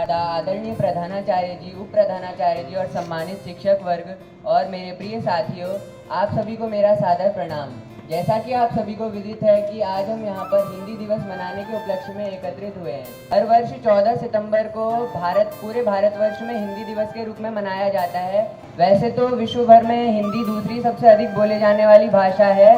आदरणीय प्रधानाचार्य जी, उप प्रधानाचार्य जी और सम्मानित शिक्षक वर्ग और मेरे प्रिय साथियों, आप सभी को मेरा सादर प्रणाम। जैसा कि आप सभी को विदित है कि आज हम यहाँ पर हिंदी दिवस मनाने के उपलक्ष्य में एकत्रित हुए हैं। हर वर्ष 14 सितंबर को पूरे भारतवर्ष में हिंदी दिवस के रूप में मनाया जाता है। वैसे तो विश्व भर में हिंदी दूसरी सबसे अधिक बोले जाने वाली भाषा है,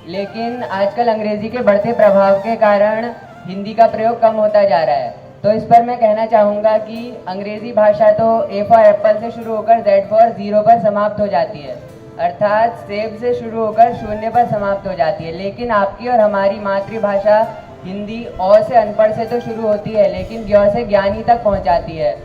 लेकिन आजकल अंग्रेजी के बढ़ते प्रभाव के कारण हिंदी का प्रयोग कम होता जा रहा है। तो इस पर मैं कहना चाहूँगा कि अंग्रेजी भाषा तो ए फॉर एप्पल से शुरू होकर जेड फॉर जीरो पर समाप्त हो जाती है, अर्थात सेब से शुरू होकर शून्य पर समाप्त हो जाती है। लेकिन आपकी और हमारी मातृभाषा हिंदी अ से अनपढ़ से तो शुरू होती है, लेकिन ज्ञ से ज्ञानी तक पहुँच जाती है।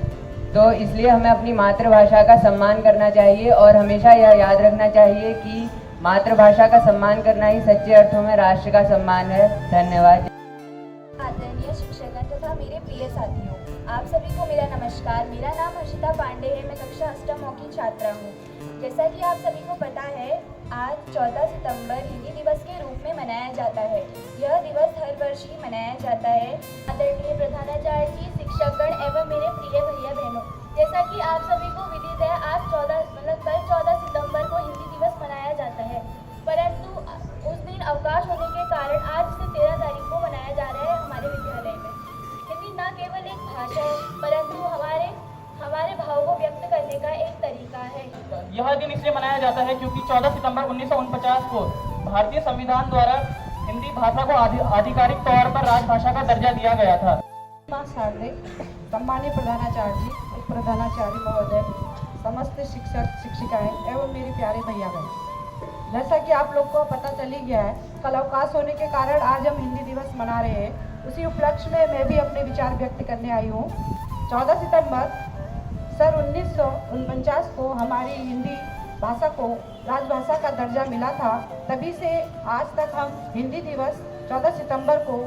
तो इसलिए हमें अपनी मातृभाषा का सम्मान करना चाहिए और हमेशा यह याद रखना चाहिए कि मातृभाषा का सम्मान करना ही सच्चे अर्थों में राष्ट्र का सम्मान है। धन्यवाद। आदरणीय शिक्षकगण तथा मेरे प्रिय साथियों, आप सभी को मेरा नमस्कार। मेरा नाम हर्षिता पांडे है। मैं कक्षा 8 की छात्रा हूँ। जैसा कि आप सभी को पता है, आज 14 सितंबर हिंदी दिवस के रूप में मनाया जाता है। यह दिवस हर वर्ष ही मनाया जाता है। आदरणीय प्रधानाचार्य जी, शिक्षकगण एवं मेरे प्रिय भैया बहनों, जैसा कि आप सभी को विदित है, आज कल 14 सितंबर को हिंदी दिवस मनाया जाता है, परंतु उस दिन अवकाश होने के कारण आज से 13 तारीख को मनाया जा रहा है हमारे विद्यालय में। हिंदी न केवल एक भाषा है, परंतु हमारे भाव को व्यक्त करने का एक तरीका है। यह दिन इसलिए मनाया जाता है क्योंकि 14 सितंबर 1949 को भारतीय संविधान द्वारा हिंदी भाषा को आधिकारिक तौर पर राजभाषा का दर्जा दिया गया था। सम्मानीय प्रधानाचार्य जी, उप प्रधानाचार्य महोदय, समस्त शिक्षक शिक्षिकाएं एवं मेरे प्यारे भैया बहन, जैसा कि आप लोग को पता चल ही गया है, कल अवकाश होने के कारण आज हम हिंदी दिवस मना रहे हैं। उसी उपलक्ष्य में मैं भी अपने विचार व्यक्त करने आई हूँ। 14 सितंबर सन 1949 को हमारी हिंदी भाषा को राजभाषा का दर्जा मिला था। तभी से आज तक हम हिंदी दिवस 14 सितंबर को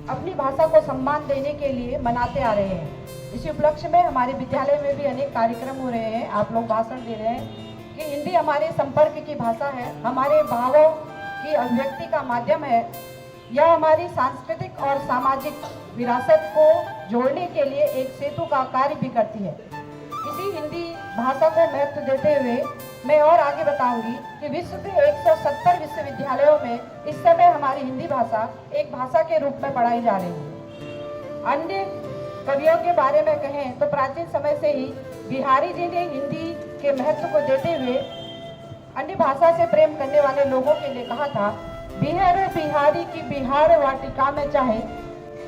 अपनी भाषा को सम्मान देने के लिए मनाते आ रहे हैं। इसी उपलक्ष्य में हमारे विद्यालय में भी अनेक कार्यक्रम हो रहे हैं। आप लोग भाषण दे रहे हैं कि हिंदी हमारे संपर्क की भाषा है, हमारे भावों की अभिव्यक्ति का माध्यम है। यह हमारी सांस्कृतिक और सामाजिक विरासत को जोड़ने के लिए एक सेतु का कार्य भी करती है। इसी हिंदी भाषा को महत्व देते हुए मैं और आगे बताऊंगी कि विश्व के 170 विश्वविद्यालयों में इस समय हमारी हिंदी भाषा एक भाषा के रूप में पढ़ाई जा रही है। अन्य कवियों के बारे में कहें तो प्राचीन समय से ही बिहारी जी ने हिंदी के महत्व को देते हुए अन्य भाषा से प्रेम करने वाले लोगों के लिए कहा था, बिहार बिहारी की बिहार वाटिका में चाहे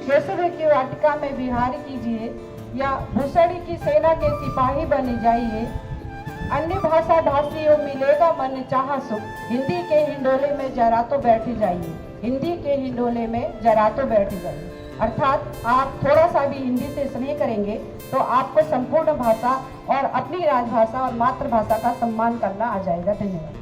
केसर की वाटिका में बिहार कीजिए, या भूषणी की सेना के सिपाही बन जाइए। अन्य भाषा भाषियों मिलेगा मन चाहा सुख, हिंदी के हिंडोले में जरा तो बैठ जाइए, हिंदी के हिंडोले में जरा तो बैठ जाइए। अर्थात आप थोड़ा सा भी हिंदी से स्नेह करेंगे तो आपको संपूर्ण भाषा और अपनी राजभाषा और मातृभाषा का सम्मान करना आ जाएगा। धन्यवाद।